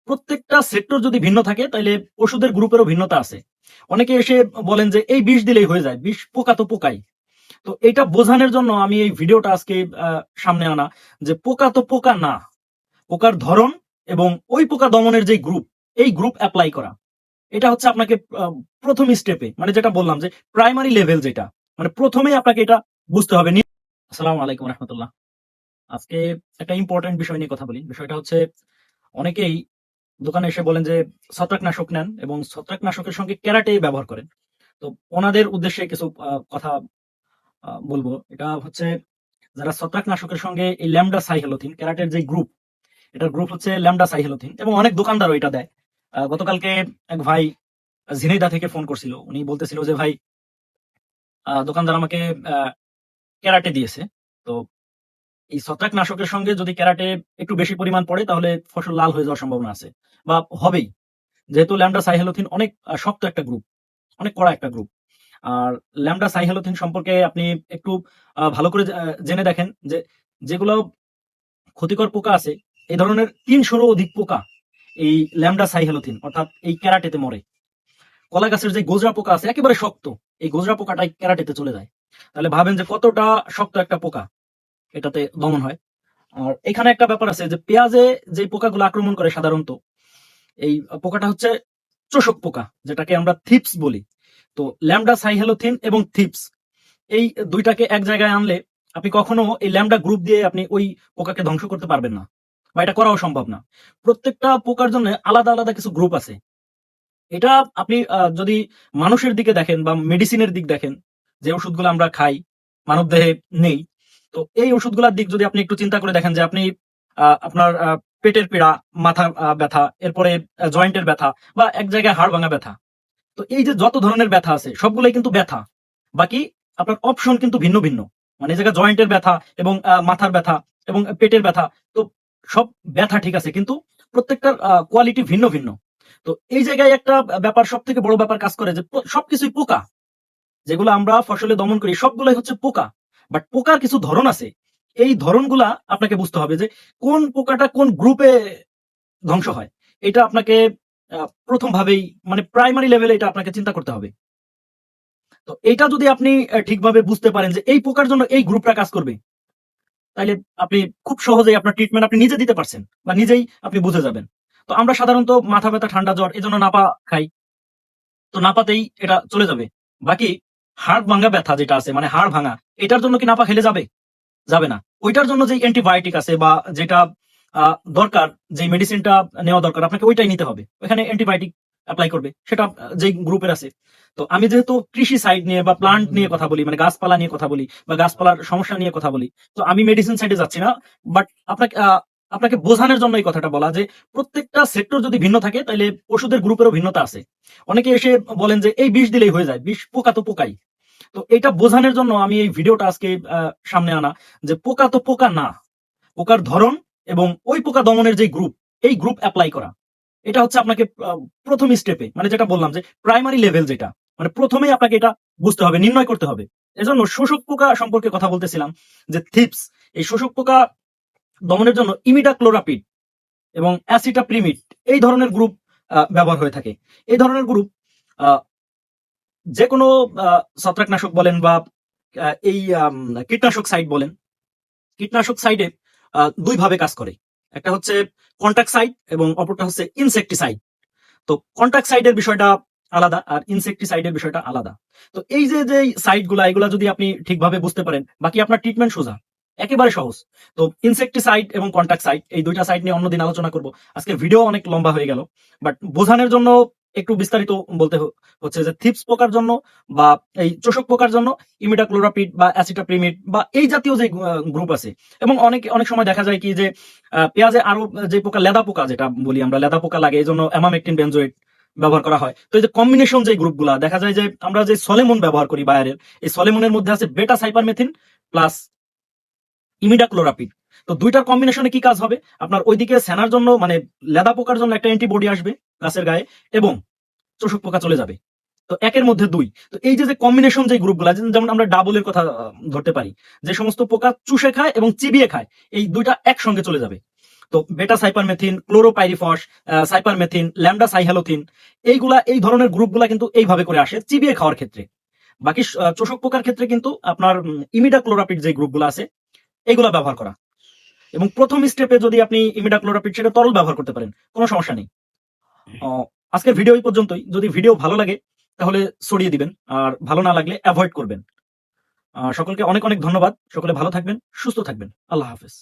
প্রত্যেকটা সেক্টর যদি ভিন্ন থাকে তাহলে ওষুধের গ্রুপেরও ভিন্নতা আছে। অনেকে এসে বলেন যে এই বিষ দিলেই হয়ে যায়, বিষ পোকা তো পোকাই। তো এটা বোঝানোর জন্য আমি এই ভিডিওটা আজকে সামনে আনা, যে পোকা তো পোকা না, পোকার ধরন এবং ওই পোকা দমনের যে গ্রুপ, এই গ্রুপ অ্যাপ্লাই করা। এটা হচ্ছে আপনাকে প্রথম স্টেপে, মানে যেটা বললাম যে প্রাইমারি লেভেল, যেটা মানে প্রথমেই আপনাকে এটা বুঝতে হবে। আসসালামু আলাইকুম রহমতুল্লাহ। আজকে একটা ইম্পর্টেন্ট বিষয় নিয়ে কথা বলি। বিষয়টা হচ্ছে, অনেকেই দোকানে এসে বলেন যে ছত্রাকনাশক নেন এবং ছত্রাকনাশকের সঙ্গে ক্যারাটে ব্যবহার করেন। তো ওনাদের উদ্দেশ্যে কিছু কথা বলবো। এটা হচ্ছে, যারা ছত্রাকনাশকের সঙ্গে এই ল্যামডা সাইহেলোথিন ক্যারাটের যে গ্রুপ, এটার গ্রুপ হচ্ছে ল্যামডা সাইহেলোথিন, এবং অনেক দোকানদারও এটা দেয়। গতকালকে এক ভাই ঝিনাইদহ থেকে ফোন করছিল। উনি বলতেছিল যে ভাই, দোকানদার আমাকে ক্যারাটে দিয়েছে। তো এই ছত্রাকনাশকের সঙ্গে যদি ক্যারাটে একটু বেশি পরিমাণ পড়ে তাহলে ফসল লাল হয়ে যাওয়ার সম্ভাবনা আছে, বা হবেই। যেহেতু ল্যামডা সাইহেলোথিন অনেক শক্ত একটা গ্রুপ, অনেক কড়া একটা গ্রুপ। আর ল্যামডা সাইহেলোথিন সম্পর্কে আপনি একটু ভালো করে জেনে দেখেন যে যেগুলো ক্ষতিকর পোকা আছে, এই ধরনের ৩০০-রও অধিক পোকা এই ল্যামডা সাইহেলোথিন অর্থাৎ এই ক্যারাটেতে মরে। কলা গাছের যে গোজরা পোকা আছে একেবারে শক্ত, এই গোজরা পোকাটাই ক্যারাটেতে চলে যায়। তাহলে ভাবেন যে কতটা শক্ত একটা পোকা এটাতে দমন হয়। আর এখানে একটা ব্যাপার আছে যে পেঁয়াজে যে পোকাগুলো আক্রমণ করে সাধারণত, এই পোকাটা হচ্ছে চোষক পোকা, যেটাকে আমরা থিপস বলি। তো ল্যামডা সাইহেলোথিন এবং থিপস, এই দুইটাকে এক জায়গায় আনলে আপনি কখনো এই ল্যামডা গ্রুপ দিয়ে আপনি ওই পোকাকে ধ্বংস করতে পারবেন না, বা এটা করাও সম্ভব না। প্রত্যেকটা পোকার জন্য আলাদা আলাদা কিছু গ্রুপ আছে। এটা আপনি যদি মানুষের দিকে দেখেন বা মেডিসিনের দিক দেখেন, যে ওষুধগুলো আমরা খাই মানব দেহে নেই, তো এই ওষুধগুলোর দিক যদি আপনি একটু চিন্তা করে দেখেন, যে আপনি আপনার পেটের পীড়া, মাথা ব্যথা, এরপরে জয়েন্টের ব্যথা, বা এক জায়গায় হাড় ভাঙা ব্যথা, তো এই যে যত ধরনের ব্যথা আছে সবগুলোই কিন্তু ব্যথা। বাকি আপনার অপশন কিন্তু ভিন্ন ভিন্ন। মানে এই জায়গায় জয়েন্টের ব্যথা এবং মাথার ব্যথা এবং পেটের ব্যথা, তো সব ব্যথা ঠিক আছে, কিন্তু প্রত্যেকটার কোয়ালিটি ভিন্ন ভিন্ন। তো এই জায়গায় একটা ব্যাপার, সব থেকে বড় ব্যাপার কাজ করে, যে সবকিছুই পোকা। যেগুলো আমরা ফসলে দমন করি সবগুলাই হচ্ছে পোকা। বাট পোকার কিছু ধরন আছে, এই ধরনগুলা আপনাকে বুঝতে হবে, যে কোন পোকাটা কোন গ্রুপে ধ্বংস হয়। এটা আপনাকে প্রথম ভাবেই, মানে প্রাইমারি লেভেলে এটা আপনাকে চিন্তা করতে হবে। তো এটা যদি আপনি ঠিকভাবে বুঝতে পারেন যে এই পোকার জন্য এই গ্রুপটা কাজ করবে, তাইলে আপনি খুব সহজেই আপনার ট্রিটমেন্ট আপনি নিজে দিতে পারছেন, বা নিজেই আপনি বুঝে যাবেন। তো আমরা সাধারণত মাথা ব্যথা, ঠান্ডা, জ্বর, এজন্য নাপা খাই। তো নাপাতেই এটা চলে যাবে। বাকি হাড় ভাঙা ব্যথা যেটা আছে, মানে হাড় ভাঙা, এটার জন্য কি নাপা খেলে যাবে? যাবে না। ওইটার জন্য যে অ্যান্টিবায়োটিক আছে, বা যেটা দরকার, যে মেডিসিনটা নেওয়া দরকার, আপনাকে ওইটাই নিতে হবে। ওখানে অ্যান্টিবায়োটিক এপ্লাই করবে, সেটা যেই গ্রুপের আছে। তো আমি যেহেতু কৃষি সাইড নিয়ে বা প্লান্ট নিয়ে কথা বলি, মানে গাছপালা নিয়ে কথা বলি, বা গাছপালার সমস্যা নিয়ে কথা বলি, তো আমি মেডিসিন সাইডে যাচ্ছি না। বাট আপনাকে আপনাকে বোঝানোর জন্য এই কথাটা বলা, যে প্রত্যেকটা সেক্টর যদি ভিন্ন থাকে তাহলে ওষুধের গ্রুপেরও ভিন্নতা আছে। অনেকে এসে বলেন যে এই বিষ দিলেই হয়ে যায়, বিষ পোকা তো পোকাই। তো এটা বোঝানোর জন্য আমি এই ভিডিওটা আজকে সামনে আনা, যে পোকা তো পোকা না, পোকার ধরন এবং ওই পোকা দমনের যে গ্রুপ, এই গ্রুপ অ্যাপ্লাই করা। এটা হচ্ছে আপনাকে প্রথম স্টেপে, মানে যেটা বললাম যে প্রাইমারি লেভেল, যেটা মানে প্রথমেই আপনাকে এটা বুঝতে হবে, নির্ণয় করতে হবে। এজন্য শোষক পোকা সম্পর্কে কথা বলতেছিলাম, যে থিপস, এই শোষক পোকা দমনের জন্য ইমিডাক্লোরাপিড এবং অ্যাসিটাপ্রিমিড, এই ধরনের গ্রুপ ব্যবহার হয়ে থাকে। এই ধরনের গ্রুপ যে কোনো ছত্রাকনাশক বলেন, বা এই কীটনাশক সাইড বলেন, কীটনাশক সাইডে দুই ভাবে কাজ করে। একটা হচ্ছে কন্টাক্ট সাইড এবং অপরটা হচ্ছে ইনসেক্টিসাইড। তো কন্টাক্ট সাইডের বিষয়টা আলাদা, আর ইনসেক্টিসাইডের বিষয়টা আলাদা। তো এই যে যে সাইড গুলা, এগুলা যদি আপনি ঠিকভাবে বুঝতে পারেন, বাকি আপনার ট্রিটমেন্ট সোজা, একেবারে সহজ। তো ইনসেক্টিসাইড এবং কন্টাক্ট সাইড, এই দুইটা সাইড নিয়ে অন্যদিন আলোচনা করব। আজকে ভিডিও অনেক লম্বা হয়ে গেল, বাট বোঝানোর জন্য একটু বিস্তারিত বলতে হচ্ছে, যে থিপস পোকার জন্য বা এই চোষক পোকার জন্য ইমিডাক্লোরাপিড বা অ্যাসিটাপ্রিমিড বা এই জাতীয় যে গ্রুপ আছে। এবং অনেক সময় দেখা যায় কি, যে পেঁয়াজে আরো যে পোকা, লেদা পোকা যেটা বলি আমরা, লেদা পোকা লাগে, এই জন্য অ্যামামেকটিন বেনজোয়েট ব্যবহার করা হয়। তো এই যে কম্বিনেশন যে গ্রুপগুলা দেখা যায়, যে আমরা যে সলেমন ব্যবহার করি বায়ারের, এই সলেমনের মধ্যে আছে বেটা সাইপারমেথিন প্লাস ইমিডাক্লোরাপিড। তো দুইটার কম্বিনেশনে কি কাজ হবে, আপনার ওইদিকে সেনার জন্য, মানে লেদা পোকার জন্য একটা অ্যান্টিবডি আসবে গাছের গায়ে, এবং চোষক পোকা চলে যাবে। তো একের মধ্যে দুই। তো এই যে কম্বিনেশন যে গ্রুপগুলা, যেমন আমরা ডাবলের কথা ধরতে পারি, যে সমস্ত পোকা চুষে খায় এবং চিবিয়ে খায়, এই দুইটা একসঙ্গে চলে যাবে। তো বেটা সাইপারমেথিন, ক্লোরোপাইরিফস, সাইপারমেথিন, ল্যামডা সাইহ্যালোথিন, এই ধরনের গ্রুপগুলা কিন্তু এইভাবে করে আসে চিবিয়ে খাওয়ার ক্ষেত্রে। বাকি চোষক পোকার ক্ষেত্রে কিন্তু আপনার ইমিডাক্লোরাপিড যে গ্রুপগুলো আছে এইগুলা ব্যবহার করা, এবং প্রথম স্টেপে যদি আপনি ইমিডাক্লোরাপিড সেটা তরল ব্যবহার করতে পারেন, কোনো সমস্যা নেই। আজকের ভিডিও এই পর্যন্তই। যদি ভিডিও ভালো লাগে তাহলে ছড়িয়ে দিবেন, আর ভালো না লাগলে অ্যাভয়েড করবেন। সকলকে অনেক অনেক ধন্যবাদ। সকলে ভালো থাকবেন, সুস্থ থাকবেন। আল্লাহ হাফেজ।